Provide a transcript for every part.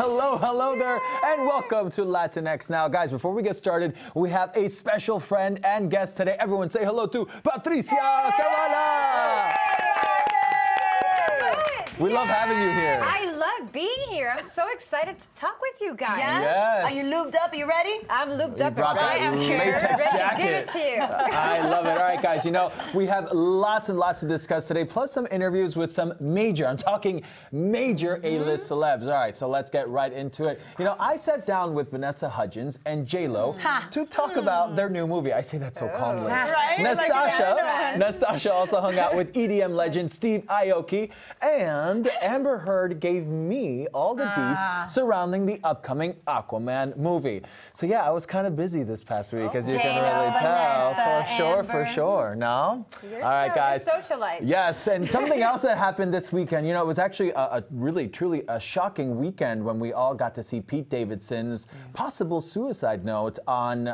Hello there, and welcome to Latinx Now. Guys, before we get started, we have a special friend and guest today. Everyone say hello to Patricia Zavala. We love having you here. I love being here. I'm so excited to talk with you guys. Yes. Are you lubed up? Are you ready? I'm lubed up and Brought ready. that I'm here. latex Ready jacket. to give it to you. I love it. All right, guys, you know, we have lots and lots to discuss today, plus some interviews with some major, I'm talking major A-list celebs. All right, so let's get right into it. You know, I sat down with Vanessa Hudgens and J-Lo to talk about their new movie. I say that so calmly. Right? Nastasha also hung out with EDM legend Steve Aoki, and Amber Heard gave me all the deets surrounding the upcoming Aquaman movie. So yeah, I was kind of busy this past week, as you can really tell. For sure. No? You're all right, guys. Socialite. Yes, and something else that happened this weekend, you know, it was actually a really, truly a shocking weekend when we all got to see Pete Davidson's possible suicide note on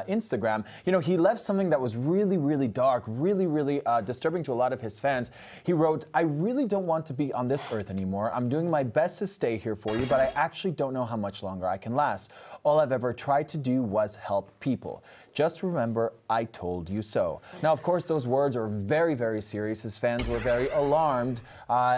Instagram. You know, he left something that was really, really dark, really disturbing to a lot of his fans. He wrote, "I really don't want to be on this earth anymore. I'm doing my best to stay here for you, but I actually don't know how much longer I can last. All I've ever tried to do was help people. Just remember, I told you so." Now, of course, those words are very, very serious. His fans were very alarmed.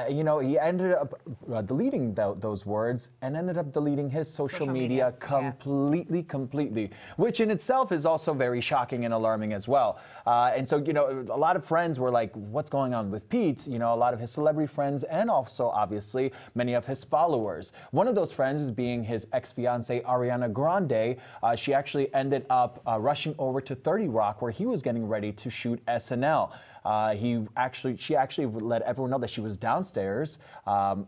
You know, he ended up deleting those words and ended up deleting his social media completely, which in itself is also very shocking and alarming as well. And so, you know, a lot of friends were like, what's going on with Pete? You know, a lot of his celebrity friends and also, obviously, many of his followers. One of those friends is being his ex-fiancée, Ariana Grande. She actually ended up rushing over to 30 Rock, where he was getting ready to shoot SNL. She actually let everyone know that she was downstairs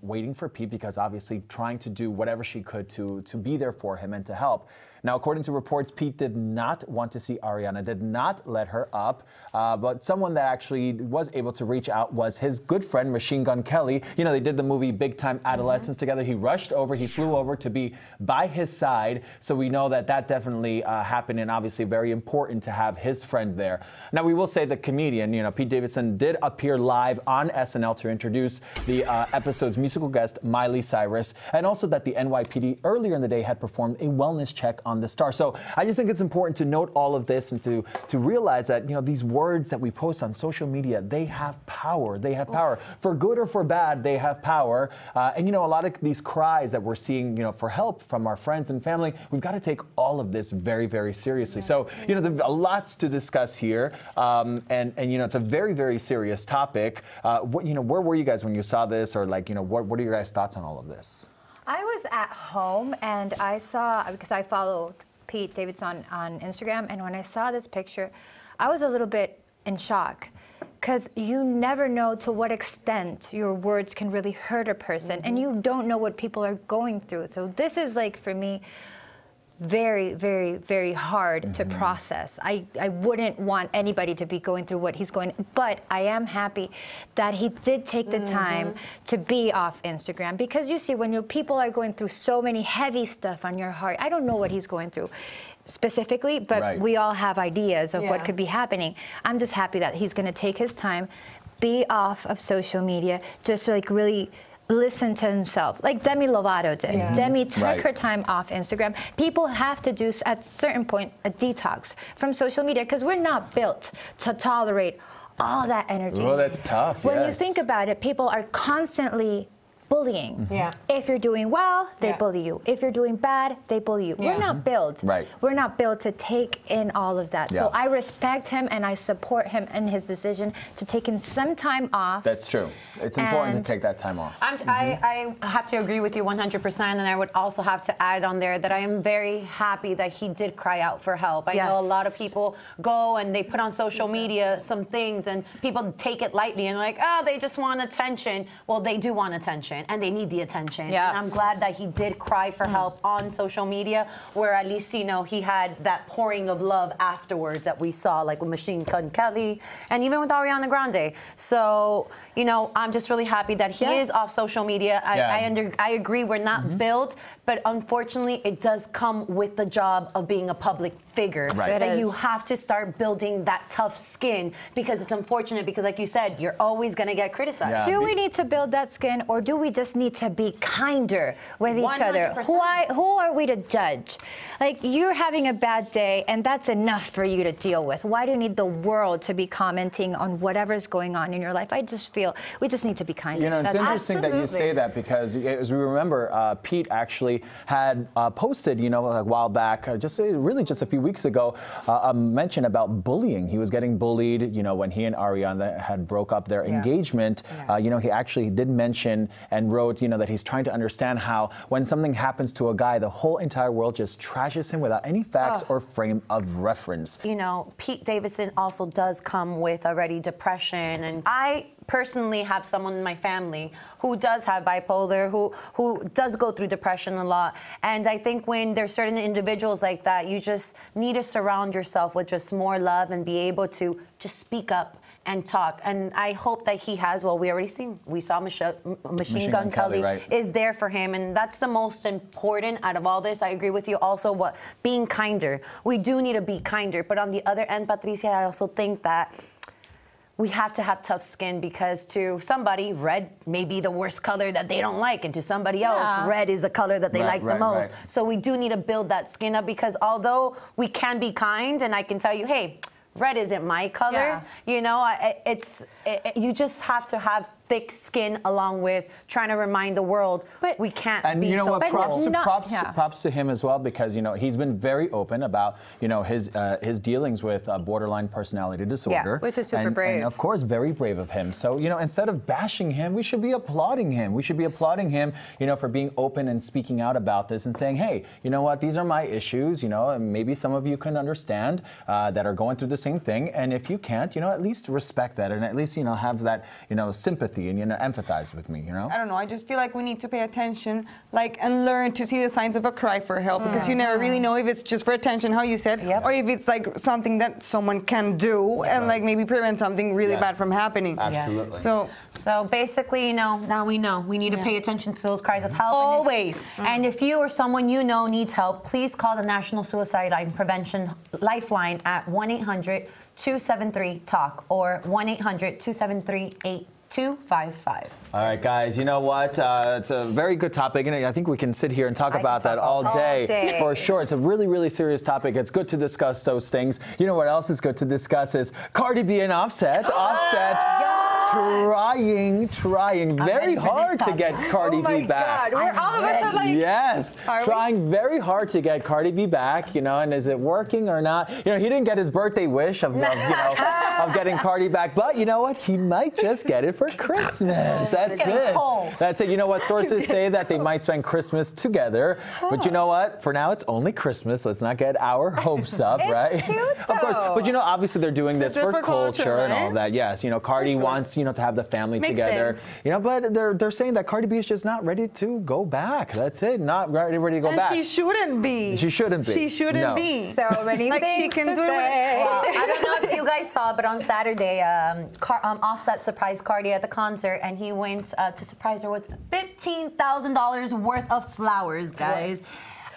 waiting for Pete, because obviously trying to do whatever she could to be there for him and to help. Now, according to reports, Pete did not want to see Ariana, did not let her up, but someone that actually was able to reach out was his good friend, Machine Gun Kelly. You know, they did the movie Big Time Adolescence together. He rushed over, he flew over to be by his side, so we know that that definitely happened, and obviously very important to have his friend there. Now, we will say the comedian, you know, Pete Davidson did appear live on SNL to introduce the episode's musical guest, Miley Cyrus, and also that the NYPD earlier in the day had performed a wellness check on the star. So I just think it's important to note all of this and to realize that, you know, these words that we post on social media, they have power. They have power. For good or for bad, they have power. And, you know, a lot of these cries that we're seeing, you know, for help from our friends and family, we've got to take all of this very, very seriously. So, you know, there's lots to discuss here. And you know, it's a very, very serious topic. You know, where were you guys when you saw this, or like, you know, what are your guys' thoughts on all of this? I was at home and I saw, because I follow Pete Davidson on Instagram, and when I saw this picture, I was a little bit in shock, because you never know to what extent your words can really hurt a person, and you don't know what people are going through. So this is, like, for me, very hard to process. I wouldn't want anybody to be going through what he's going, but I am happy that he did take the time to be off Instagram, because you see, when people are going through so many heavy stuff on your heart, I don't know what he's going through specifically, but we all have ideas of what could be happening. I'm just happy that he's going to take his time, be off of social media, just like really listen to himself, like Demi Lovato did. Demi took her time off Instagram. People have to do, at a certain point, a detox from social media, because we're not built to tolerate all that energy. Well, that's tough. When you think about it, people are constantly bullying. If you're doing well, they bully you. If you're doing bad, they bully you. We're not built. We're not built to take in all of that. So I respect him and I support him in his decision to take him some time off. That's true. It's important to take that time off. I have to agree with you 100%, and I would also have to add on there that I am very happy that he did cry out for help. I know a lot of people go and they put on social media some things, and people take it lightly and like, oh, they just want attention. Well, they do want attention, and they need the attention. And I'm glad that he did cry for help on social media, where at least, you know, he had that pouring of love afterwards that we saw, like with Machine Gun Kelly and even with Ariana Grande. So, you know, I'm just really happy that he is off social media. I agree, we're not built but unfortunately, it does come with the job of being a public figure. Right. That you have to start building that tough skin, because it's unfortunate, because like you said, you're always going to get criticized. Yeah. Do we need to build that skin, or do we just need to be kinder with each other? 100%. Who are we to judge? Like, you're having a bad day, and that's enough for you to deal with. Why do you need the world to be commenting on whatever's going on in your life? I just feel we just need to be kinder. You know, it's interesting that you say that, because as we remember, Pete actually had posted, you know, a while back, just a few weeks ago, a mention about bullying. He was getting bullied, you know, when he and Ariana had broke up their engagement. You know, he actually did mention and wrote, you know, that he's trying to understand how when something happens to a guy, the whole entire world just trashes him without any facts or frame of reference. You know, Pete Davidson also does come with already depression, and I personally have someone in my family who does have bipolar, who does go through depression a lot. And I think when there's certain individuals like that, you just need to surround yourself with just more love and be able to just speak up and talk. And I hope that he has, well, we saw Machine Gun Kelly is there for him, and that's the most important out of all this. I agree with you also, being kinder. We do need to be kinder, but on the other end, Patricia, I also think that we have to have tough skin, because to somebody, red may be the worst color that they don't like, and to somebody else, red is the color that they like the most. So we do need to build that skin up, because although we can be kind, and I can tell you, hey, red isn't my color, you know, you just have to have thick skin, along with trying to remind the world, but we can't and be you know so what, cruel. props to him as well, because, you know, he's been very open about, you know, his dealings with borderline personality disorder, which is super brave, and of course very brave of him. So, you know, instead of bashing him, we should be applauding him. We should be applauding him, you know, for being open and speaking out about this and saying, hey, you know what, these are my issues, you know, and maybe some of you can understand that are going through the same thing, and if you can't, you know, at least respect that, and at least, you know, have that, you know, sympathy, and, you know, empathize with me, you know? I don't know, I just feel like we need to pay attention, like, and learn to see the signs of a cry for help, because you never really know if it's just for attention, how you said, or if it's like something that someone can do and like maybe prevent something really bad from happening. Absolutely. So basically, you know, now we know we need to pay attention to those cries of help. Always. And if you or someone you know needs help, please call the National Suicide Line Prevention Lifeline at 1-800-273-TALK or 1-800-273-8255. All right, guys, you know what? It's a very good topic, and I think we can sit here and talk about that all day. For sure. It's a really, really serious topic. It's good to discuss those things. You know what else is good to discuss is Cardi B and Offset. Trying very hard to get Cardi B back. God, we're all of us like, yes, trying very hard to get Cardi B back, you know, and is it working or not? You know, he didn't get his birthday wish of getting Cardi back, but you know what? He might just get it for Christmas. That's it. That's it. You know what? Sources say that they might spend Christmas together, but you know what? For now, it's only Christmas. Let's not get our hopes up, right? Cute, of course. But you know, obviously they're doing this for culture and all that. Yes, you know, Cardi wants, you know, to have the family together. You know, but they're saying that Cardi B is just not ready to go back. That's it. Not ready to go back. She shouldn't be. She shouldn't be. She shouldn't be. So many things she can to do say. Well, I don't know if you guys saw, but on Saturday, Offset surprised Cardi at the concert, and he went to surprise her with $15,000 worth of flowers, guys.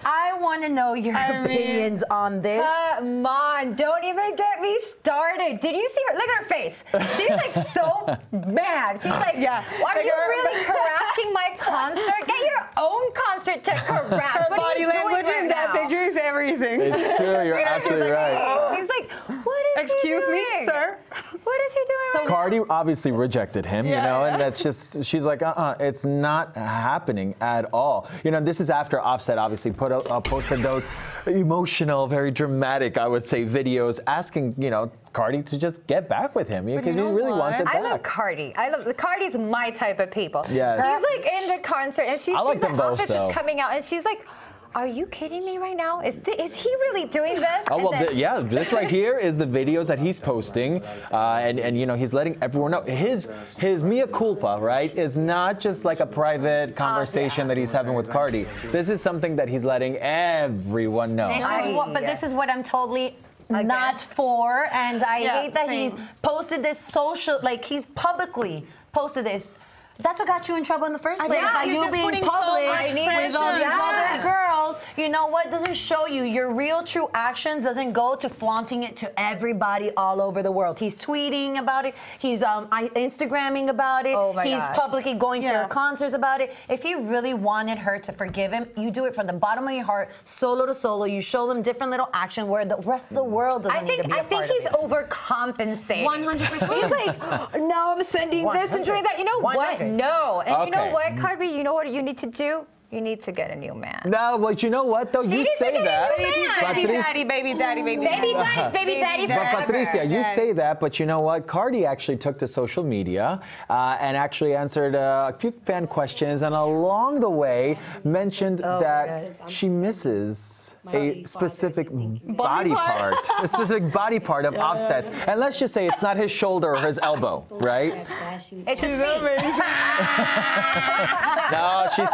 I want to know your opinions on this. Come on, don't even get me started. Did you see her? Look at her face. She's like so mad. She's like, why are you really harassing my concert? Get your own concert to harass. Her body language in that picture is everything. It's true. You're absolutely right. She's like, what is he doing? Excuse me, sir? What is he doing right Cardi obviously rejected him, you know, and that's just, she's like, it's not happening at all. You know, this is after Offset obviously posted those emotional, very dramatic, I would say, videos asking, you know, Cardi to just get back with him because he really wants it back. I love Cardi. Cardi's my type of people. Yes. She's like in the concert, and she's like them both, Offset though. is coming out, and she's like, are you kidding me right now? Is he really doing this? Oh, well, yeah, this right here is the videos that he's posting, and you know, he's letting everyone know. His mea culpa, right, is not just like a private conversation that he's having with Cardi. This is something that he's letting everyone know. This is what I'm totally not for, and I hate that he's posted this he's publicly posted this. That's what got you in trouble in the first place. Yeah, by you're you just being putting so public much with all these pressure. other girls. You know what? Doesn't show you your real true actions. Doesn't go to flaunting it to everybody all over the world. He's tweeting about it. He's Instagramming about it. Oh my He's gosh. publicly going to her concerts about it. If he really wanted her to forgive him, you do it from the bottom of your heart, solo to solo. You show them different little action where the rest of the world doesn't need to be a part of it. I think he's overcompensating. 100%. He's like, now I'm sending this and doing that. You know what? No. And you know what, Cardi? You know what you need to do? You need to get a new man. No, but you know what though? You say that. Baby daddy, baby daddy, baby daddy. Baby daddy But forever. Patricia, you say that, but you know what? Cardi actually took to social media and actually answered a few fan questions, and along the way mentioned that she misses a specific body part, a specific body part of Offset's. And let's just say it's not his shoulder or his elbow, right? It's his feet. No, she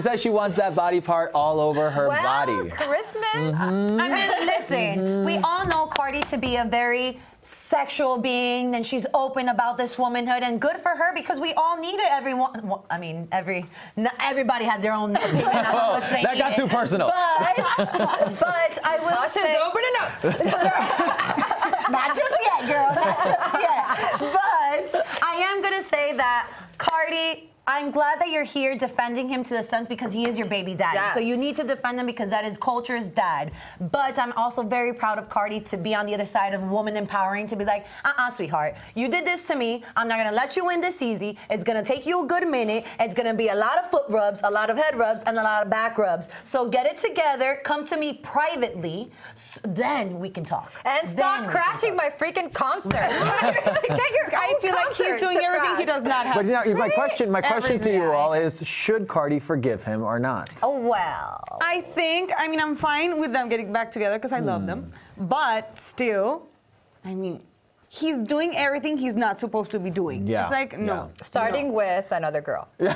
says she wants that body part all over her body. Christmas. I mean, listen, we all know Cardi to be a very sexual being, and she's open about this womanhood, and good for her because we all need it. Everyone, well, I mean, not everybody has their own opinion on how much they That got too personal. But I will Tasha's say, opening up. not just yet, girl, not just yet. But I am gonna say that Cardi, I'm glad that you're here defending him to the sense because he is your baby daddy. Yes. So you need to defend him because that is culture's dad. But I'm also very proud of Cardi to be on the other side of woman empowering, to be like, sweetheart, you did this to me. I'm not gonna let you win this easy. It's gonna take you a good minute. It's gonna be a lot of foot rubs, a lot of head rubs, and a lot of back rubs. So get it together, come to me privately, then we can talk. And stop crashing my freaking concert. I feel like he's doing everything he does not have. But you know, my question to you all is, should Cardi forgive him or not? Oh, well. I mean, I'm fine with them getting back together because I love them. But still, I mean, he's doing everything he's not supposed to be doing. Yeah. It's like, no. Starting with another girl. Girls.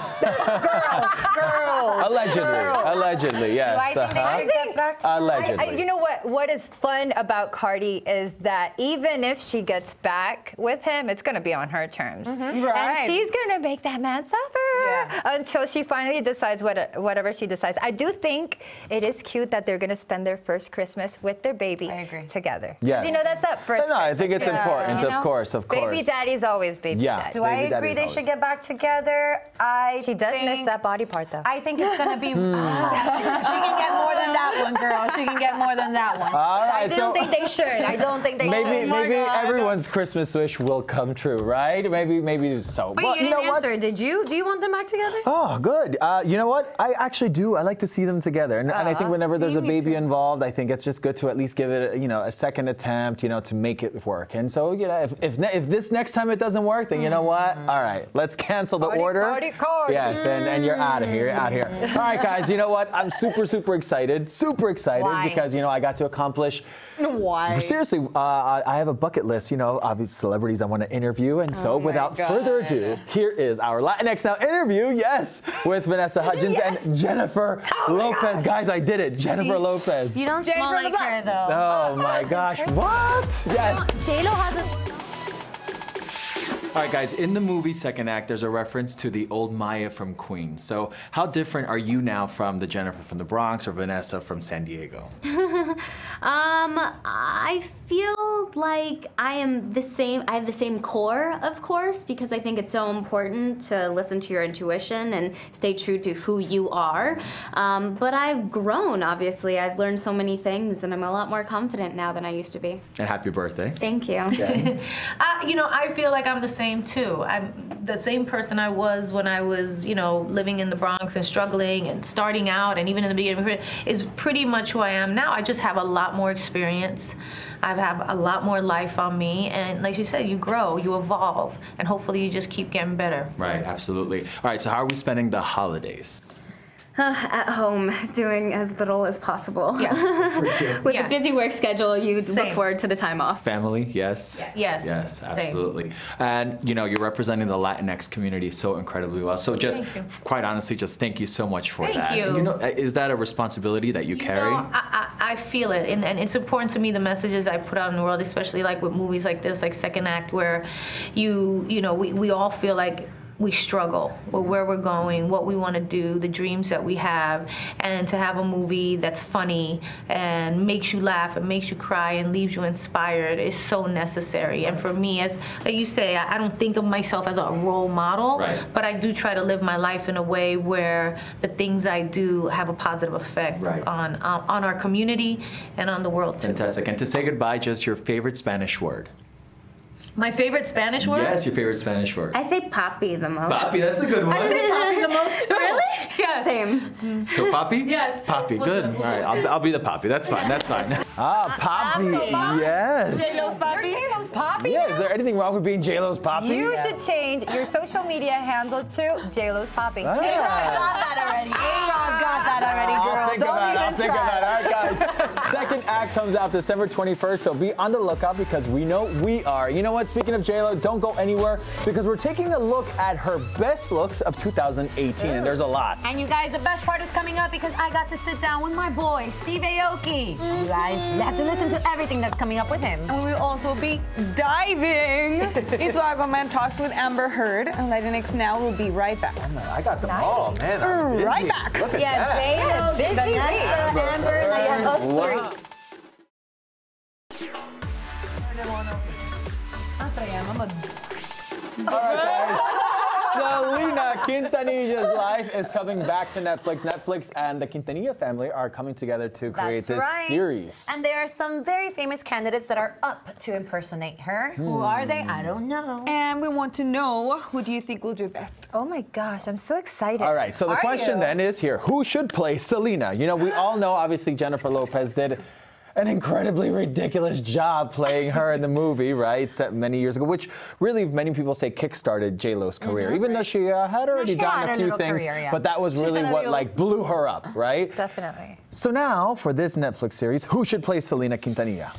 Allegedly, yes. I think they should get back together. Allegedly. You know what is fun about Cardi is that even if she gets back with him, it's going to be on her terms. Right. And she's going to make that man suffer until she finally decides whatever she decides. I do think it is cute that they're going to spend their first Christmas with their baby together. Yes. You know, that's that first No, I Christmas. think it's important, You know? of course. Baby daddy's always baby daddy. Do I agree they should get back together? She does miss that body part, though. I think it's going to be... she can get more than that one, girl. She can get more than that one. All right, I don't think they should. I don't think they should. Maybe everyone's Christmas wish will come true, right? Maybe so. Wait, well, you didn't know answer. what? Did you? Do you want them back together? Oh, good. You know what? I actually do. I like to see them together, and I think whenever there's a baby involved, I think it's just good to at least give it, a second attempt, to make it work. And so, if this next time it doesn't work, then you know what? All right, let's cancel the order. Cardi. Yes, and you're out of here. All right, guys. You know what? I'm super excited. Super excited because I got to accomplish. Why? Seriously, I have a bucket list. Obvious celebrities I want to interview, and so without further ado, here is our Latinx Now interview. Yes, with Vanessa Hudgens and Jennifer Lopez. Guys, I did it. Jennifer Lopez. You don't smell like her, though. Oh my gosh! What? Yes. J-Lo has a... All right, guys, in the movie second act, there's a reference to the old Maya from Queens. So how different are you now from the Jennifer from the Bronx or Vanessa from San Diego? I feel like I am the same. I have the same core, of course, because I think it's so important to listen to your intuition and stay true to who you are. But I've grown, obviously. I've learned so many things, and I'm a lot more confident now than I used to be. And happy birthday. Thank you. Yeah. I feel like I'm the same too. I'm the same person I was when I was, living in the Bronx and struggling and starting out, and even in the beginning is pretty much who I am now. I just have a lot more experience. I have a lot more life on me, and like you said, you grow, you evolve, and hopefully you just keep getting better. Right, absolutely. All right, so how are we spending the holidays? At home, doing as little as possible. Yeah. With a busy work schedule, you look forward to the time off. Family, yes. Yes, absolutely. And you're representing the Latinx community so incredibly well. So just, quite honestly, just thank you so much for that. Thank you. Is that a responsibility that you carry? I feel it, and it's important to me, the messages I put out in the world, especially like with movies like this, like Second Act, where we all feel like we struggle with where we're going, what we want to do, the dreams that we have, and to have a movie that's funny and makes you laugh and makes you cry and leaves you inspired is so necessary. And for me, as like you say, I don't think of myself as a role model, but I do try to live my life in a way where the things I do have a positive effect on our community and on the world too. Fantastic. And to say goodbye, just your favorite Spanish word. My favorite Spanish word? Yes, your favorite Spanish word. I say papi the most. Papi, that's a good one. I say papi the most too. Really? Yes. Same. So papi? Yes. Papi, good. All right, I'll be the papi. That's fine. That's fine. Papi. Yes. J-Lo's papi? You're J-Lo's papi? Yeah, is there anything wrong with being J-Lo's papi? You should change your social media handle to J-Lo's papi. Ah. A-Rod got that already. A-Rod got that already, girl. I'll think about it. I'll think about it. All right, guys. Second act comes out December 21st, so be on the lookout because we know we are. You know what? Speaking of J-Lo, don't go anywhere because we're taking a look at her best looks of 2018, and there's a lot. And you guys, the best part is coming up because I got to sit down with my boy, Steve Aoki. You guys have to listen to everything that's coming up with him. And we'll also be diving into Aquaman talks with Amber Heard. And Latinx Now will be right back. Oh, man, I got them all, man. I'm busy. Right back. Look at that. J-Lo, Vanessa, Amber, and I have us Wow. three. All right, guys. Selena Quintanilla's life is coming back to Netflix. Netflix and the Quintanilla family are coming together to create this series. And there are some very famous candidates that are up to impersonate her. Who are they? I don't know. And we want to know, who do you think will do best? Oh my gosh, I'm so excited. All right, so the question then is here, who should play Selena? You know, we all know, obviously, Jennifer Lopez did an incredibly ridiculous job playing her in the movie, right, set many years ago, which really many people say kickstarted J-Lo's career, even though she had already done a few things, but that was really what like blew her up, right? Definitely. So now, for this Netflix series, who should play Selena Quintanilla?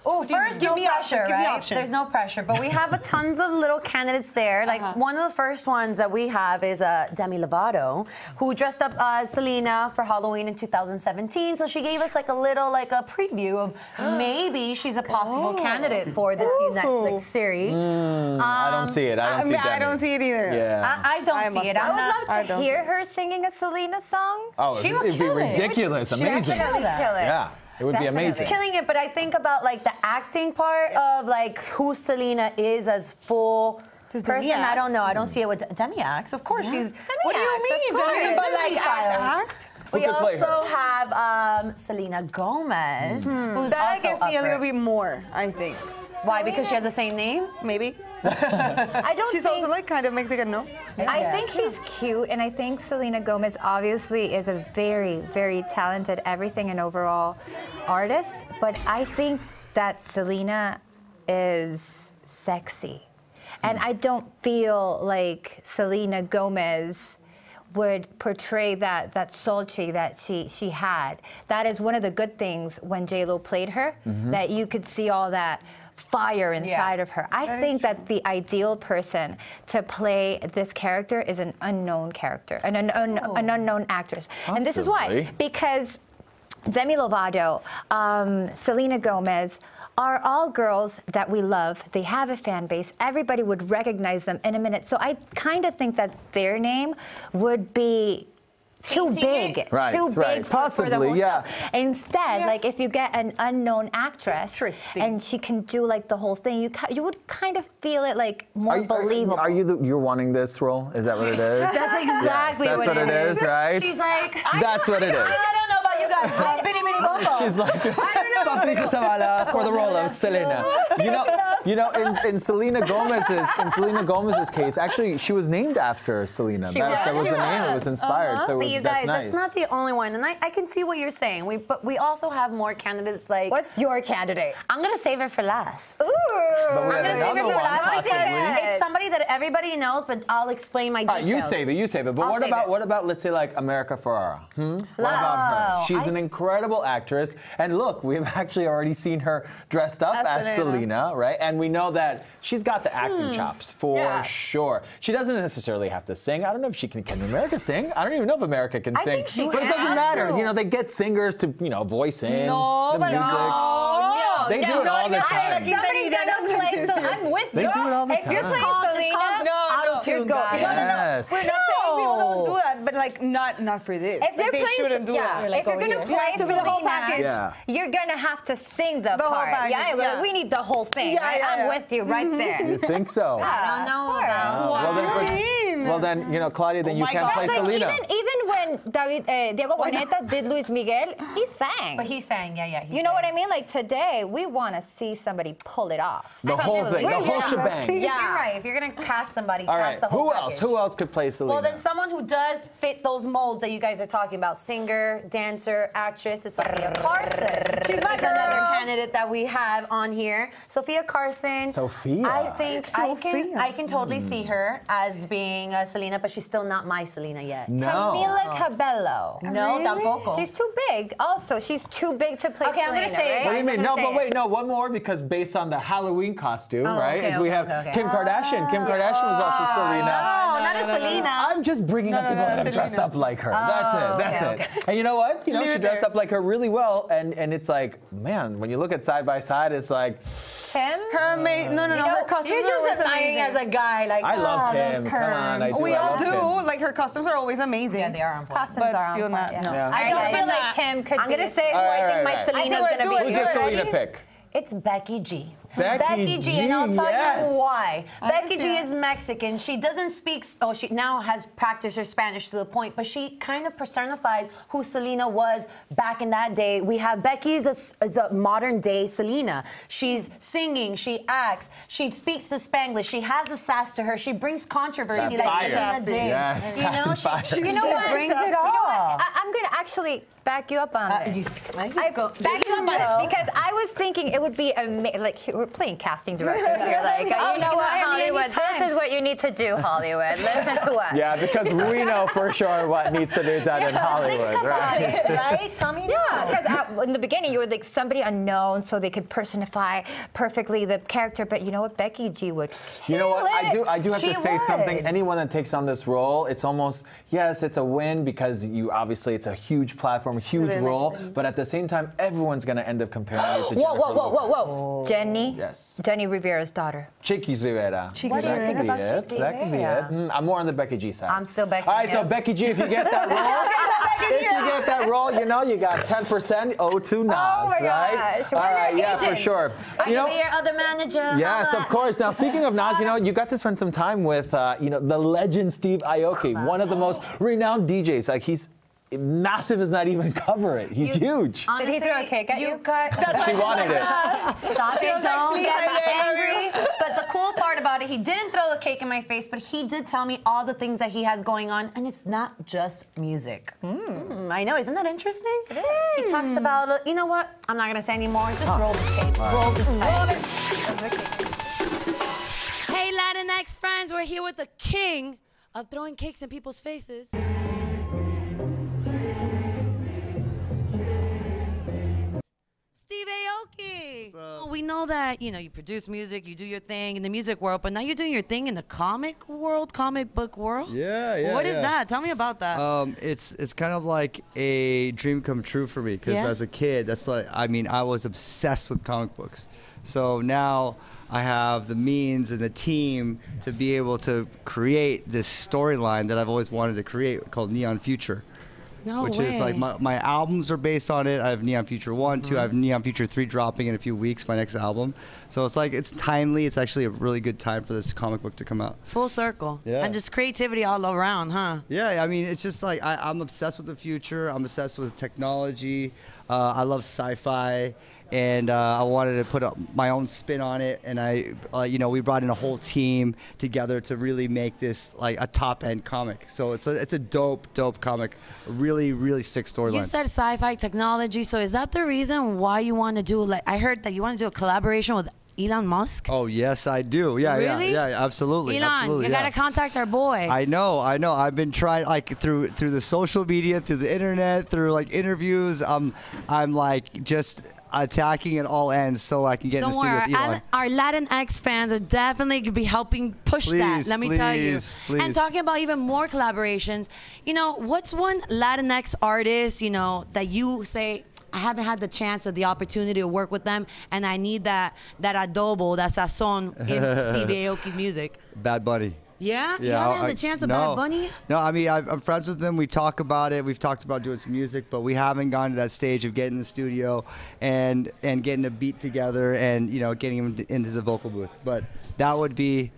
Oh, first, no pressure, right? There's no pressure, but we have tons of little candidates there. Like one of the first ones that we have is Demi Lovato, who dressed up as Selena for Halloween in 2017. So she gave us like a little a preview of maybe she's a possible candidate for this new Netflix series. I don't see it. I don't see Demi. I don't see it either. Yeah. I don't see it. I would love to hear her singing a Selena song. Oh, She would it'd be kill it. ridiculous, amazing. She would kill it. Yeah. It would be amazing. Killing it, but I think about like the acting part of like who Selena is as full person. I don't know. I don't see it with Demi acts. Of course, she's. What do you mean? But like act? We could play also have Selena Gomez, who's That I also can see up a little for it. bit more, I think. Why? Because she has the same name? Maybe. I don't She's think, also like kind of Mexican, no? I think she's cute, and I think Selena Gomez obviously is a very, very talented everything and overall artist, but I think that Selena is sexy. And I don't feel like Selena Gomez would portray that sultry that she had. That is one of the good things when J-Lo played her, that you could see all that fire inside of her. I think that the ideal person to play this character is an unknown character, an unknown actress. And this is why, because Demi Lovato, Selena Gomez are all girls that we love. They have a fan base. Everybody would recognize them in a minute. So I kind of think that their name would be too big, right, too big possibly, for the whole yeah. show. Instead, like if you get an unknown actress and she can do like the whole thing, you would kind of feel it like more believable. Are you you're wanting this role? Is that what it is? That's exactly yes, that's what it is, right? She's like, that's what it is. I don't know about you guys. Bitty bitty bumbo. She's like Patricia Zavala for the role of Selena. You know, in Selena Gomez's case, actually, she was named after Selena. That was the name. It was inspired. So you guys, that's not the only one, and I can see what you're saying. But we also have more candidates. Like, what's your candidate? I'm gonna save it for last. Ooh, but we have another one, possibly. It's somebody that everybody knows, but I'll explain my details. You save it. But what about let's say like America Ferrera? What about her? She's an incredible actress, and look, we've actually already seen her dressed up as Selena, right? And we know that she's got the acting chops for sure. She doesn't necessarily have to sing. I don't know if she can America sing? I don't even know if America can sing. But it doesn't matter. You know, they get singers to, voice in the music. They do it all the time. Somebody's gonna play, so I'm with you. They do it all the time. If you're playing Selena, auto-tune, guys. Yes. We're not saying people don't do that, but like not for this. If they're they shouldn't do that. if you're gonna play to be the whole Selena, package. you're gonna have to sing the whole part. package, Yeah, we need the whole thing. Yeah, right? yeah, I'm yeah. with you right there. You think so? I don't know about Well, then, you know, Claudia, then you my can't God. play Like, Selena. even when Diego Boneta did Luis Miguel, he sang. But he sang, yeah. You know what I mean? Like today, we want to see somebody pull it off. The whole thing, the whole shebang. Yeah. You're right. If you're gonna cast somebody, All cast right, the whole who package. else? Who else could play Selena? Well, then someone who does fit those molds that you guys are talking about. Singer, dancer, actress is Sophia Carson. She's another candidate that we have on here. Sophia Carson. Sophia. I think Sophia. I can totally see her as being Selena, but she's still not my Selena yet. No. Camila Cabello. No, tampoco. She's too big. Also, she's too big to play Okay, I'm Selena, gonna say it. right? What do you mean? I'm No, gonna but say wait, no, one more, because based on the Halloween costume, right? okay, Is we have okay. Kim Kardashian. Kim Kardashian was also Selena. No, not a Selena. I'm just bringing up people that have dressed up like her. That's it. That's okay, it. And you know what? You know, she dressed up like her really well, and it's like, man, when you look at side by side, it's like, Kim? Her costumes You're are always just admiring amazing. as a guy. Like, I love Kim. those Come on, I curves. do. We I all love do. Kim. Like her costumes are always amazing. Yeah, they are on point. Costumes But are still on not. point, No. Yeah. I don't feel like Kim could I'm be gonna say who All I right, think my right. Selena's I do gonna it. be. Who's your You Selena ready? pick? It's Becky G. Becky G, and I'll tell yes. you why. Becky G see is Mexican. She doesn't speak, she now has practiced her Spanish to the point, but she kind of personifies who Selena was back in that day. We have Becky is a modern day Selena. She's singing, she acts, she speaks the Spanglish, she has a sass to her, she brings controversy like Fire. Selena did. Yes, You know, sass and fire. she You know what? brings it You know all. what? I'm gonna actually back you up on this. I back you up on this because I was thinking it would be like we're playing casting directors here. Like you know what, Hollywood, this is what you need to do, Hollywood. Listen to us. Yeah, because we know for sure what needs to be done in Hollywood, right? Right? Tell me. Yeah, because in the beginning you were like somebody unknown, so they could personify perfectly the character. But you know what, Becky G would. You know what? kill it. I do have She to say would. something. Anyone that takes on this role, it's almost, yes, it's a win because you obviously it's a huge platform, huge role, but at the same time, everyone's gonna end up comparing you to Jennifer Lopez. Jenny. Yes. Jenny Rivera's daughter. Chiquis Rivera. What do you think about That Chiquis could be Rivera? it. I'm more on the Becky G side. I'm still Becky. All right, so yeah. Becky G, if you get that role, if you get that role, you know you got 10% owed to Nas, my right? gosh. All We're right, your yeah, for agents. sure. I can be your other manager. Yes, of course. Now, speaking of Nas, you know, you got to spend some time with, you know, the legend Steve Aoki, one of the most renowned DJs. Like, he's massive as not even cover it. He's huge. Did he throw a cake at you? She wanted it. Stop it, like, don't please, get I dare angry. But the cool part about it, he didn't throw a cake in my face, but he did tell me all the things that he has going on, and it's not just music. I know, isn't that interesting? He talks about, you know what? I'm not gonna say anymore, just roll the tape. Roll the tape. Hey, Latinx friends, we're here with the king of throwing cakes in people's faces. Steve Aoki. We know that, you know, you produce music, you do your thing in the music world, but now you're doing your thing in the comic world, comic book world? Yeah. What is that? Tell me about that. It's kind of like a dream come true for me because as a kid, that's like, I mean, I was obsessed with comic books. So now I have the means and the team to be able to create this storyline that I've always wanted to create called Neon Future. No which way. is like my albums are based on it. I have Neon Future 1, 2. I have Neon Future 3 dropping in a few weeks, my next album. So it's like, it's timely. It's actually a really good time for this comic book to come out. Full circle. Yeah. And just creativity all around, huh? Yeah, I mean, it's just like, I'm obsessed with the future. I'm obsessed with technology. I love sci-fi. And I wanted to put my own spin on it. And you know, we brought in a whole team together to really make this like a top-end comic. So it's a dope comic. A really, really sick storyline. You said sci-fi technology, so is that the reason why you want to do, like, I heard that you want to do a collaboration with Elon Musk? Oh, yes, I do. Yeah, Really? yeah, absolutely. Elon, absolutely, you yeah. gotta contact our boy. I know. I've been trying, like, through the social media, through the internet, through like interviews. I'm like just attacking at all ends so I can get in the Don't studio worry, with Elon. our Latinx fans are definitely gonna be helping push that. Please, Let me tell you. please. And talking about even more collaborations, you know, what's one Latinx artist, you know, that you say, I haven't had the chance or the opportunity to work with them, and I need that adobo, that sazon in Steve Aoki's music? Bad Bunny. Yeah? You haven't had the chance of Bad Bunny? No, I mean, I'm friends with him. We talk about it. We've talked about doing some music, but we haven't gotten to that stage of getting in the studio and getting a beat together and, you know, getting him into the vocal booth. But that would be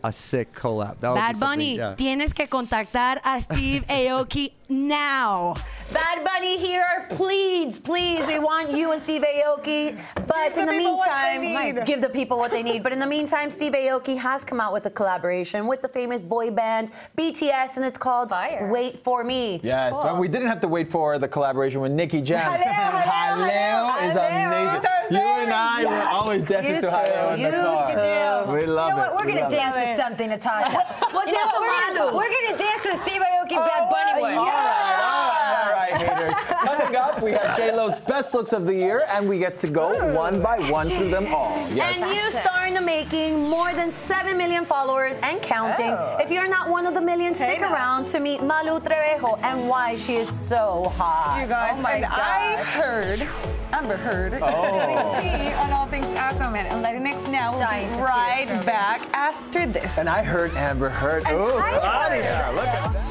a sick collab. That would Bad be Bunny, tienes que contactar a Steve Aoki now. Bad Bunny here, please, we want you and Steve Aoki. But in the meantime, give the people what they need. But in the meantime, Steve Aoki has come out with a collaboration with the famous boy band BTS, and it's called Wait For Me. Yes, we didn't have to wait for the collaboration with Nicky Jam. Haleo is amazing. You and I were always dancing to Haleo in the car. We love it. We're going to dance to something, Natasha. We're going to dance to Steve Aoki Bad Bunny one. All right, haters. Coming up, we have J-Lo's best looks of the year, and we get to go one by one through them all. Yes. And you star in the making, more than 7 million followers and counting. If you're not one of the millions, stick around to meet Malu Trevejo and why she is so hot. You guys, Amber Heard, tea on all things Aquaman, and Latinx Now will be right back after this. And I heard Amber Heard. Oh, Claudia, look at that.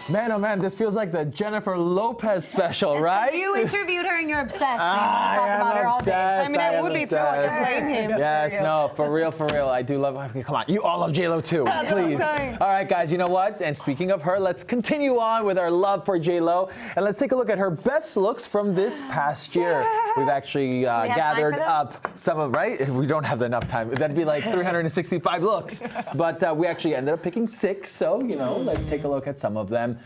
Man, oh man, this feels like the Jennifer Lopez special, right? You interviewed her and you're obsessed. So you want to talk about her all day. I mean, I would be too. I can blame him. Yes, no, for real. I do love her. Come on, you all love J-Lo too, please. All right, guys, you know what? And speaking of her, let's continue on with our love for J-Lo. And let's take a look at her best looks from this past year. We've actually gathered up some of, right? We don't have enough time. That'd be like 365 looks. But we actually ended up picking 6. So, you know, let's take a look at some of them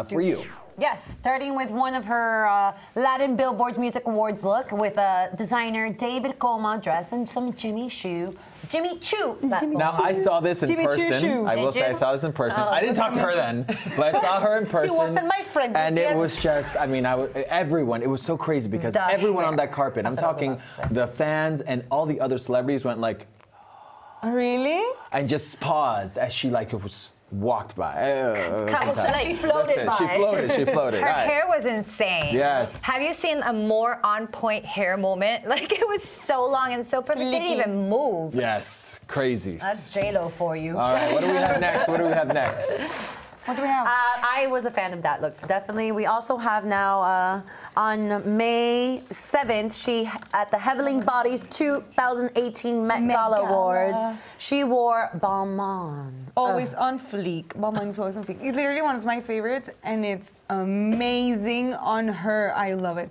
for you. Yes, starting with one of her Latin Billboard Music Awards look with designer David Coma dress and some Jimmy Choo. Now, I saw this in person. I will say I saw this in person. I didn't talk to her then, but I saw her in person. She wasn't my friend. And it was just, I mean, everyone, it was so crazy because everyone on that carpet, I'm talking the fans and all the other celebrities went like, really? And just paused as she like it was walked by. She floated by. She floated. Her hair was insane. Yes. Have you seen a more on-point hair moment? Like, it was so long and so perfect. It didn't even move. Yes. Crazy. That's J-Lo for you. All right. What do we have next? What do we have next? What do we have? I was a fan of that look, definitely. We also have now on May 7th, she at the Heavenly Bodies 2018 Met Gala Awards, she wore Balmain. Always on fleek. Balmain is always on fleek. It's literally one of my favorites, and it's amazing on her. I love it.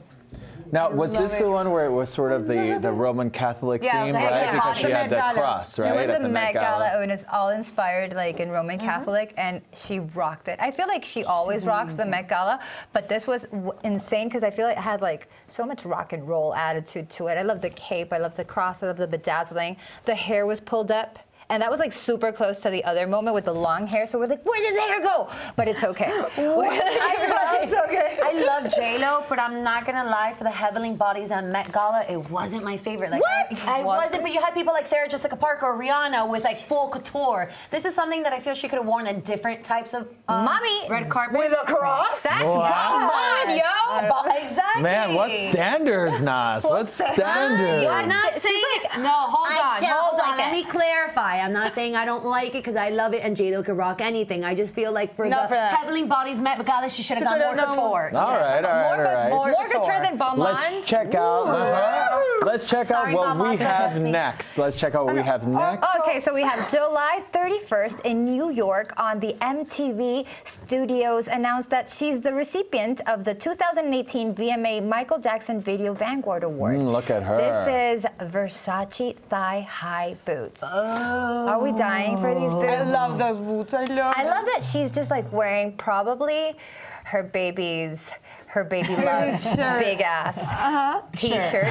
Now, was this the one where it was sort of the Roman Catholic theme, right? Because she had the cross, right? It was the Met Gala, and it's all inspired like in Roman Catholic, and she rocked it. I feel like she always rocks the Met Gala, but this was insane because I feel like it had like so much rock and roll attitude to it. I love the cape, I love the cross, I love the bedazzling. The hair was pulled up. And that was like super close to the other moment with the long hair. So we're like, where did the hair go? But it's okay. I love J-Lo, but I'm not gonna lie, for the Heavenly Bodies and Met Gala, it wasn't my favorite. Like, I wasn't, but you had people like Sarah Jessica Parker or Rihanna with like full couture. This is something that I feel she could have worn at different types of red carpet. With a cross? That's Balmain, yo! Exactly. Man, what standards, Nas? What standards? I'm not saying, no, hold on. Let me clarify. I'm not saying I don't like it because I love it and J-Lo can rock anything. I just feel like for the Heavenly Bodies Met Gala, she should have gone more couture. All right. More couture than Balmain. Let's check out. Let's check out what we have next. Let's check out what we have next. Okay, so we have July 31st in New York on the MTV Studios announced that she's the recipient of the 2018 VMA Michael Jackson Video Vanguard Award. Look at her. This is Versace thigh-high boots. Are we dying for these boots? I love those boots. I love that she's just like wearing probably her baby loves big ass t-shirt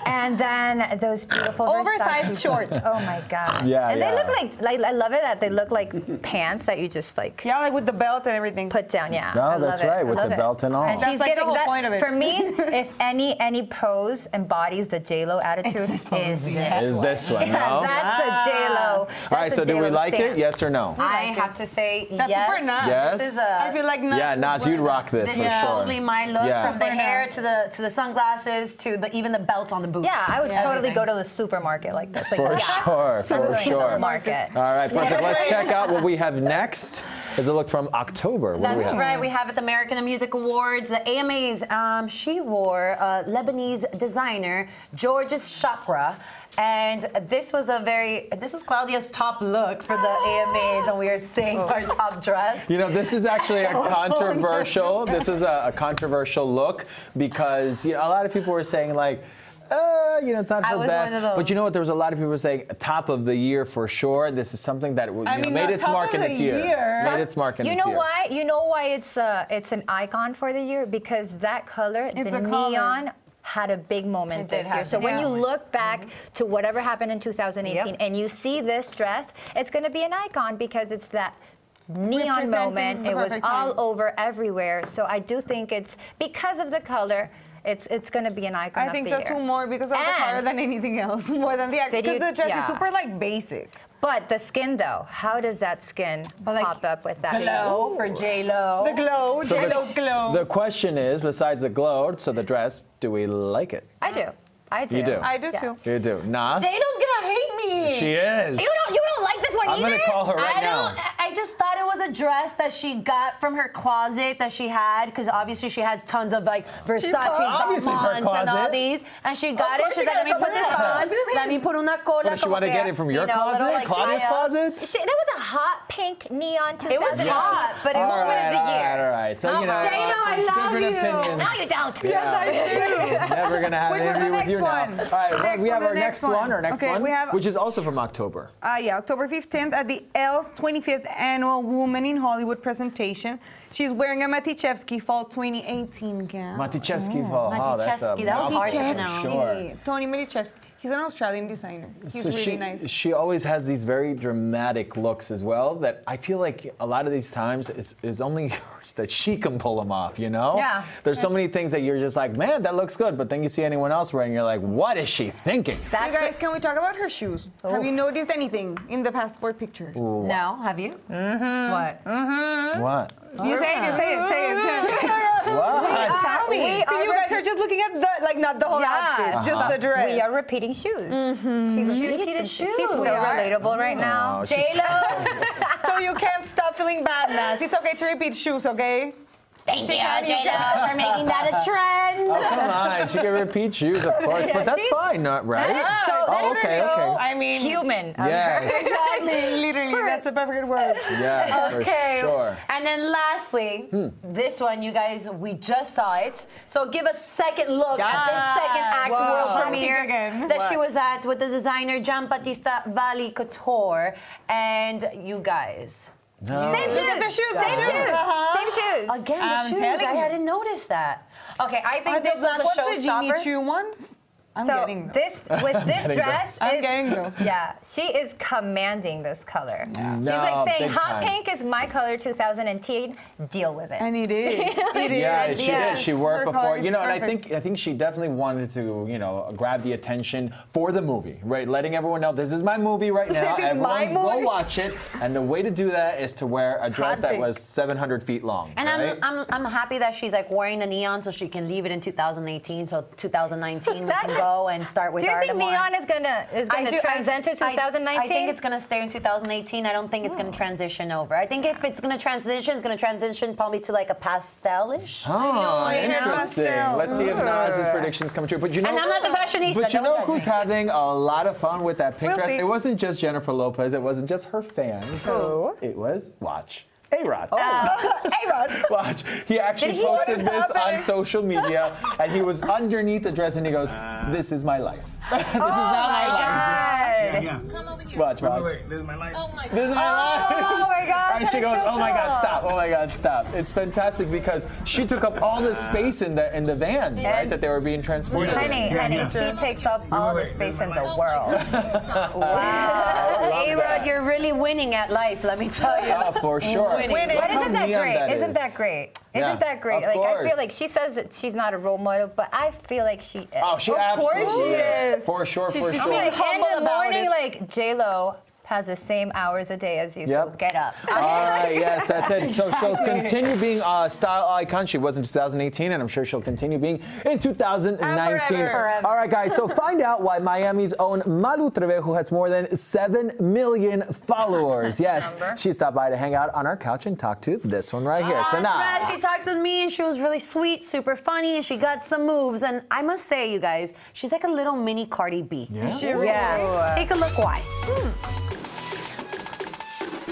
And then those beautiful oversized shorts. Oh my God. Yeah, and they look like I love it that they look like pants that you just like. Yeah, like with the belt and everything. Put down, yeah. No, that's right, with the belt and all. And That's she's like the giving whole that, point of it. For me, if any pose embodies the J-Lo attitude, is this one. No? That's the J-Lo. All right, so do we like it? Yes or no? I have to say That's yes. super nice. Yes? This is I feel like Yeah, Nas, you'd rock this This for is sure. totally my look, Yeah. from the hair to the sunglasses to even the belts on the boots. Yeah, I would totally everything. go to the supermarket like this. Like, For sure, for sure. Supermarket. All right, perfect. Let's check out what we have next. Is a look from October. What do we That's have? right. We have at the American Music Awards, the AMAs. She wore Lebanese designer Georges Chakra. And this was Claudia's top look for the AMAs, and we were saying our top dress. You know, this is actually a controversial. This was a controversial look because a lot of people were saying like, it's not her best. But you know what? There was a lot of people saying top of the year for sure. This is something that made its mark in its year. Made its mark in its year. You know why it's an icon for the year? Because that color, the neon, had a big moment this year. So when you look back to whatever happened in 2018 and you see this dress, it's going to be an icon because it's that neon moment. It was all over everywhere. So I do think it's because of the color. It's going to be an icon of the year. I think so too, more because of the color than anything else, more than the actual. Because the dress is super like basic. But the skin, though, how does that skin pop up with that glow for J-Lo? The glow, So J-Lo's glow. The question is, besides the glow, so the dress, do we like it? I do. I do. You do? I do too. You do. Nas? J-Lo's gonna hate me. She is. You don't like this one either? I'm gonna call her right now. I just thought it was a dress that she got from her closet that she had, because obviously she has tons of like Versace, Balmains, and all these, and she got it. She's like, let me put this on. Let me put una cola. What, does she want to get it from your closet? Claudia's closet? There was a hot pink neon 2018. It was hot, but it moment of the year. All right. So, J-Lo, I love different you. opinions. No, you don't. Yes, I do. Never going to have an interview with you now. All right, we have our next one, which is also from October. Yeah, October 15th at the ELLE's 25th Annual Women in Hollywood presentation. She's wearing a Matichevsky Fall 2018 gown. Matichevsky Fall. Oh, that's a that was hard to know. Sure. Tony Matichevsky. He's an Australian designer. He's really nice. She always has these very dramatic looks as well that I feel like a lot of these times is only that she can pull them off, Yeah. There's so many things that you're just like, man, that looks good, but then you see anyone else wearing, you're like, what is she thinking? You guys, can we talk about her shoes? Have you noticed anything in the past 4 pictures? No, have you? Mm-hmm. What? Mm-hmm. What? You say it. What? Tell me. You guys are just looking at not the whole outfit, just the dress. We are repeating shoes. She repeated shoes. She's so Yeah. relatable right now. J-Lo. So you can't stop feeling bad, Nas. It's okay to repeat shoes, okay? Thank you, J-Lo, for making that a trend. Oh, come on. She can repeat shoes, of course, but that's fine, right? That is so, okay. I mean, human. Yes. Exactly, literally, that's the perfect word. Yes, Okay. for sure. And then lastly, this one, you guys, we just saw it. So give a second look at the second act world premiere again. that she was at with the designer Giambattista Valli Couture. And you guys. No. Same shoes. The shoes. Same shoes. Same shoes. Again, the shoes. telling I you. hadn't noticed that. Okay, I think this was a What's the Genie showstopper. Choo ones? I'm So getting them. with this dress, I'm getting those. Yeah, she is commanding this color. She's No, like saying, big hot time. pink is my color 2018, deal with it. And it is. It is. Yeah, she did. She worked Her before, color and is I perfect. think she definitely wanted to, grab the attention for the movie, right? Letting everyone know this is my movie right now. This is everyone my go movie. watch it, and the way to do that is to wear a dress that pink. was 700 feet long. And right? I'm happy that she's like wearing the neon so she can leave it in 2018. So 2019 we can go and start with Do you our think neon is gonna transcend to 2019? I think it's gonna stay in 2018. I don't think it's gonna transition over. I think if it's gonna transition probably to like a pastelish. Oh, interesting. pastel. Let's see if Nas's predictions come true. But you know, And I'm not the fashionista. But you don't know judge who's me. having a lot of fun with that pink We'll dress? see. It wasn't just Jennifer Lopez. It wasn't just her fans. Who? It was A-Rod. A-Rod. Watch. He actually Did he posted just this on social media, and he was underneath the dress, and he goes, "This is my life. This is not my life." Yeah. Watch. Wait, this is my life. This is my life. Oh my gosh. And she goes, oh my God, stop. Oh my God, stop. It's fantastic because she took up all the space in the van, right, that they were being transported. Honey, she takes up all the space in the world. Wow. A-Rod, you're really winning at life, let me tell you. Oh, for sure. But isn't that great? Isn't that great? Isn't that great? Like, I feel like she says that she's not a role model, but I feel like she is. Oh, she absolutely is. For sure, for sure. I mean, like, in the morning, like, J-Lo has the same hours a day as you, so get up. All right, yes, that's it. So she'll continue being a style icon. She was in 2018, and I'm sure she'll continue being in 2019. Forever. All right, guys, so find out why Miami's own Malu Trevejo has more than 7 million followers. Yes, she stopped by to hang out on our couch and talk to this one right here tonight. That's right. She talked to me, and she was really sweet, super funny, and she got some moves. And I must say, you guys, she's like a little mini Cardi B. Yeah. Take a look why.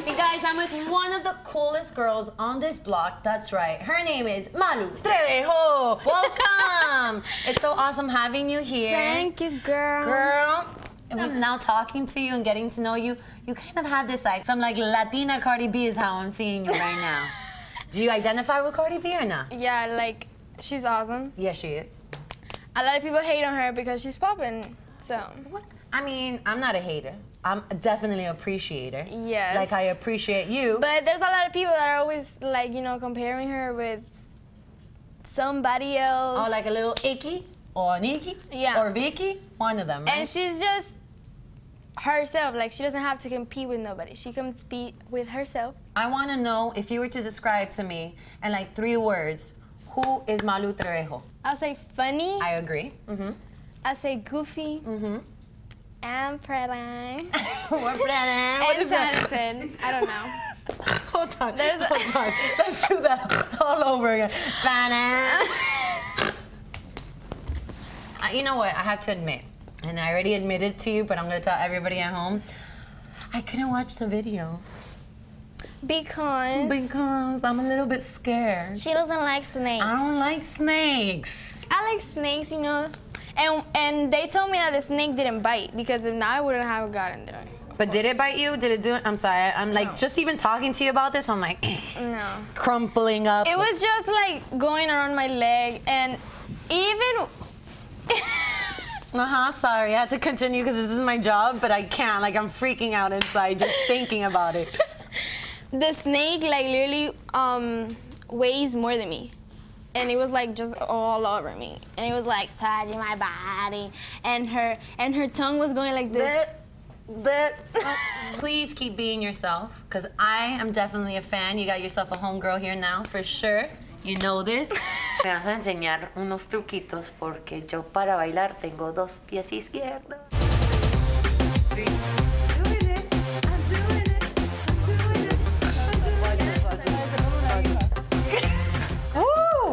Hey guys, I'm with one of the coolest girls on this block. That's right. Her name is Malu Trevejo. Welcome. It's so awesome having you here. Thank you, girl. Girl, I'm now talking to you and getting to know you. You kind of have this like some like Latina Cardi B is how I'm seeing you right now. Do you identify with Cardi B or not? Yeah, like she's awesome. Yes, she is. A lot of people hate on her because she's popping. So. What? I mean, I'm not a hater. I'm definitely an appreciator. Yes. Like I appreciate you. But there's a lot of people that are always like, you know, comparing her with somebody else. Oh, like a little Icky or Nikki? Yeah. Or Vicky? One of them, right? And she's just herself. Like she doesn't have to compete with nobody. She can compete with herself. I want to know if you were to describe to me in like 3 words, who is Malu Trevejo? I'll say funny. I agree. I'll say goofy. And pretty. What pretty? And talented. I don't know. Hold on. Hold on. Let's do that all over again. You know what? I have to admit, and I already admitted to you, but I'm going to tell everybody at home, I couldn't watch the video. Because I'm a little bit scared. she doesn't like snakes. I don't like snakes. I like snakes, you know. And they told me that the snake didn't bite because if not, I wouldn't have gotten there. But did it bite you? Did it do it? I'm sorry. I'm like, just even talking to you about this, I'm like, No. crumpling up. It was just like going around my leg and even... Sorry, I had to continue because this is my job, but I can't. Like, I'm freaking out inside just thinking about it. The snake like literally weighs more than me. And it was like just all over me. And it was like touching my body. And her tongue was going like this. Please keep being yourself, because I am definitely a fan. You got yourself a homegirl here now, for sure. You know this. Me vas a enseñar unos truquitos porque yo para bailar tengo 2 pies izquierdos.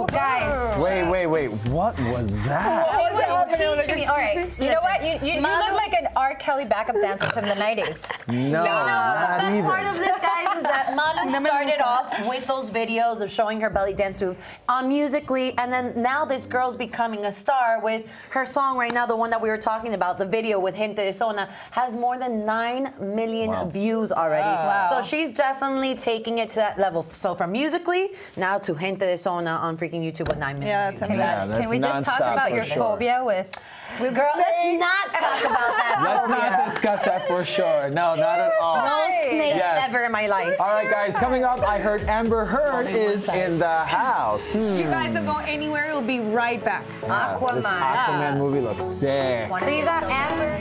Guys. Wait, what was that? All right, you know what? You look like an R. Kelly backup dancer from the 90s. No, The not best even. part of this, guys, is that Malu started off with those videos of showing her belly dance move on Musically, and then now this girl's becoming a star with her song right now, the one that we were talking about, the video with Gente de Zona, has more than 9 million views already. Wow. So she's definitely taking it to that level. So from Musically, now to Gente de Zona on freaking YouTube with 9 million views. That's amazing. Can we just talk nonstop about for your sure. phobia with... Girl, let's not talk about that. Let's not discuss that for sure. No, not at all. No snakes ever in my life. All right, guys, coming up, I heard Amber Heard is in the house. You guys don't go anywhere. We'll be right back. Yeah, this Aquaman movie looks sick. So you got Amber.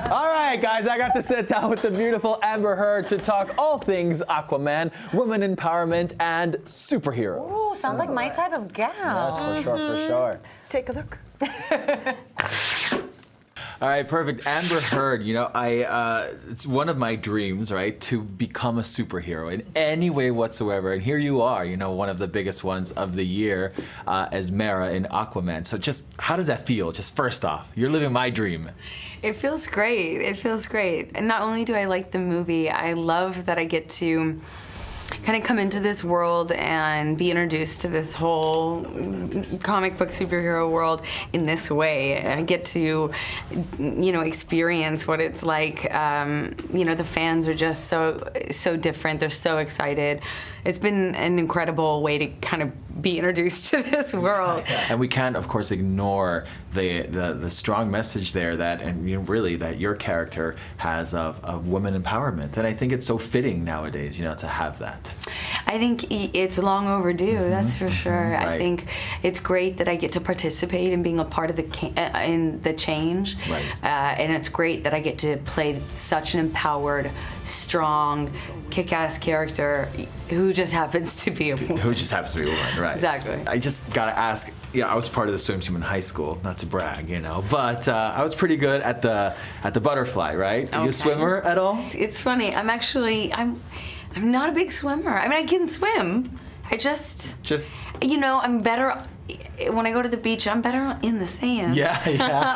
All right, guys, I got to sit down with the beautiful Amber Heard to talk all things Aquaman, women empowerment, and superheroes. Ooh, sounds like my type of gal. Yes, for sure, for sure. Take a look. All right, perfect. Amber Heard, you know, it's one of my dreams, right, to become a superhero in any way whatsoever. And here you are, you know, one of the biggest ones of the year as Mera in Aquaman. So just, how does that feel? Just first off, you're living my dream. It feels great. It feels great. And not only do I like the movie, I love that I get to kind of come into this world and be introduced to this whole comic book superhero world in this way. I get to, you know, experience what it's like. You know, the fans are just so different. They're so excited. It's been an incredible way to kind of be introduced to this world. And we can't, of course, ignore the strong message there that, and you know, really that your character has of women empowerment. And I think it's so fitting nowadays, you know, to have that. I think it's long overdue. That's for sure. Right. I think it's great that I get to participate in being a part of the change. Right. And it's great that I get to play such an empowered, strong, kick-ass character who just happens to be a woman. Who just happens to be a woman, right? Exactly. I just gotta ask, yeah, I was part of the swim team in high school, not to brag, you know, but I was pretty good at the butterfly, right? Are you a swimmer at all? It's funny. I'm not a big swimmer. I mean, I can swim. I just you know, I'm better. When I go to the beach, I'm better in the sand. Yeah,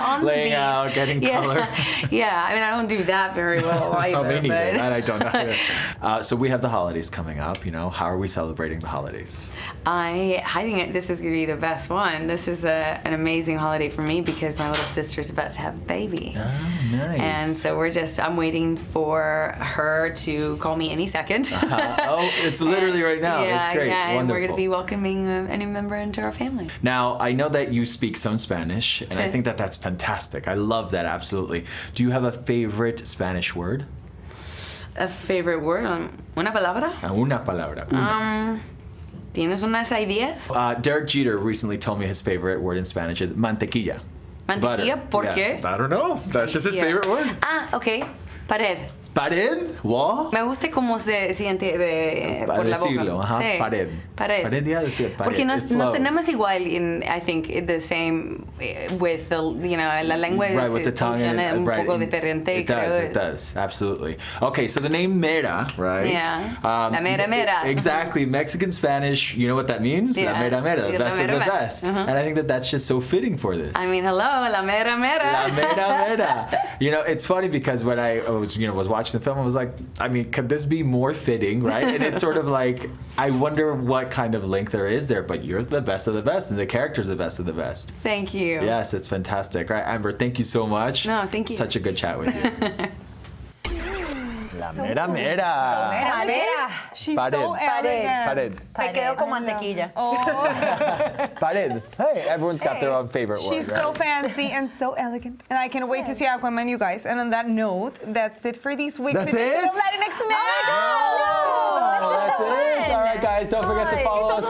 on laying the beach. out, getting color. Yeah, I mean, I don't do that very well either. Oh, me neither. But That I don't either. So we have the holidays coming up. You know, how are we celebrating the holidays? I think this is going to be the best one. This is an amazing holiday for me because my little sister's about to have a baby. Oh, nice. And so I'm waiting for her to call me any second. Oh, it's literally right now. Yeah, That's great. yeah, Wonderful. and we're going to be welcoming a new member into our family. Now, I know that you speak some Spanish, and I think that that's fantastic. I love that, absolutely. Do you have a favorite Spanish word? A favorite word? Una palabra? Una palabra. Una. ¿Tienes unas ideas? Derek Jeter recently told me his favorite word in Spanish is mantequilla. Mantequilla? ¿Por qué? I don't know. That's just his favorite word. Okay. Pared. Pared? Wall? Me gusta cómo se siente por la decirlo, boca. ajá. Sí. Pared. Pared. Yeah, that's it. Pared. Porque no flows. tenemos igual, I think, the same with the, you know, la lengua right, with the tongue funciona un poco diferente. It does, absolutely. Okay, so the name Mera, right? Yeah. La mera mera. Exactly. Mexican Spanish, you know what that means? Yeah. La mera mera, the best of the best. And I think that that's just so fitting for this. I mean, hello, la mera mera. La mera mera. You know, it's funny because when I was watching the film, I was like, I mean, could this be more fitting, right? And it's sort of like, I wonder what kind of link there is there, but you're the best of the best, and the character's the best of the best. Thank you. Yes, it's fantastic. All right, Amber, thank you so much. No, thank you. Such a good chat with you. La mera mera. Mera, mera. She's Pared. so elegant. Pared. Me quedo con mantequilla. Pared. Hey, everyone's got their own favorite word, She's right? so fancy and so elegant. And I can't wait to see Aquaman, you guys. And on that note, that's it for these week's That's edition it? of Latinx Now. That's it. All right, guys, don't forget to follow us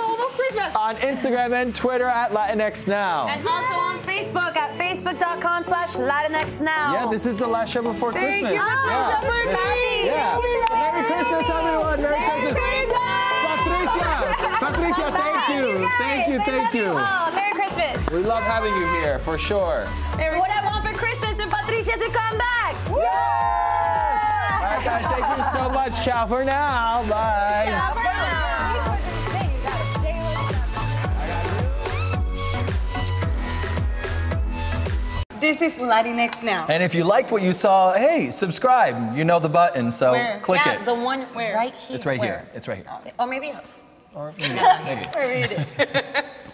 on Instagram and Twitter at Latinx Now. And also on Facebook at facebook.com/Latinx Now. Yeah, this is the last show before Christmas. Thank you so much, everybody. Yeah. Merry Christmas, everyone. Merry Christmas. Patricia, thank you. Thank you. Oh, Merry Christmas. We love having you here, for sure. What I want for Christmas is Patricia to come back. Yes! All right, guys, thank you so much. Ciao for now. Bye. This is Latinx Now. And if you liked what you saw, hey, subscribe. You know the button, so click it. The one right here. It's right here. It's right here. Or maybe. Or maybe. Maybe it is.